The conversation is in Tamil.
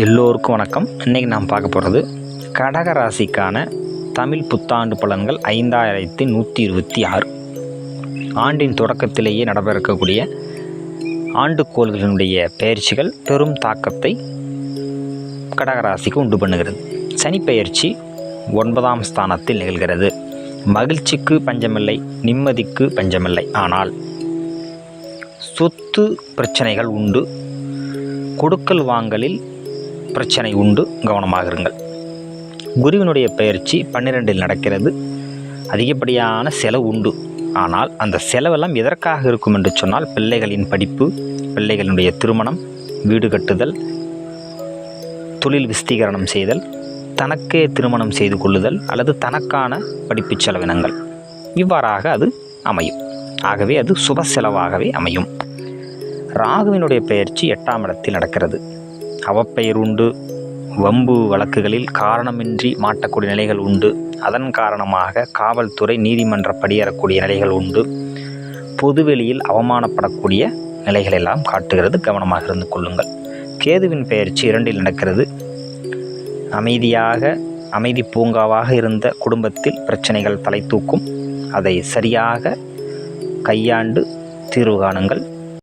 எல்லோருக்கும் வணக்கம். இன்றைக்கி நாம் பார்க்க போகிறது கடக ராசிக்கான தமிழ் புத்தாண்டு பலன்கள் 5126. ஆண்டின் தொடக்கத்திலேயே நடைபெறக்கூடிய ஆண்டுக்கோள்களினுடைய பெயர்ச்சிகள் பெரும் தாக்கத்தை கடகராசிக்கு உண்டு பண்ணுகிறது. சனி பெயர்ச்சி 9ஆம் ஸ்தானத்தில் நிகழ்கிறது. மகிழ்ச்சிக்கு பஞ்சமில்லை, நிம்மதிக்கு பஞ்சமில்லை. ஆனால் சொத்து பிரச்சனைகள் உண்டு, கொடுக்கல் வாங்கலில் பிரச்சனை உண்டு, கவனமாக இருங்கள். குருவினுடைய பெயர்ச்சி 12இல் நடக்கிறது. அதிகப்படியான செலவு உண்டு. ஆனால் அந்த செலவெல்லாம் எதற்காக இருக்கும் என்று சொன்னால், பிள்ளைகளின் படிப்பு, பிள்ளைகளினுடைய திருமணம், வீடு கட்டுதல், தொழில் விஸ்தீகரணம் செய்தல், தனக்கே திருமணம் செய்து கொள்ளுதல் அல்லது தனக்கான படிப்பு செலவினங்கள், இவ்வாறாக அது அமையும். ஆகவே அது சுப செலவாகவே அமையும். ராகுவினுடைய பெயர்ச்சி 8ஆம் இடத்தில் நடக்கிறது. அவப்பெயர் உண்டு. வம்பு வழக்குகளில் காரணமின்றி மாட்டக்கூடிய நிலைகள் உண்டு. அதன் காரணமாக காவல்துறை, நீதிமன்ற படியேறக்கூடிய நிலைகள் உண்டு. பொதுவெளியில் அவமானப்படக்கூடிய நிலைகளெல்லாம் காட்டுகிறது. கவனமாக இருந்து கொள்ளுங்கள். கேதுவின் பெயர்ச்சி 2இல் நடக்கிறது. அமைதி பூங்காவாக இருந்த குடும்பத்தில் பிரச்சனைகள் தலை தூக்கும். அதை சரியாக கையாண்டு தீர்வு காணுங்கள்.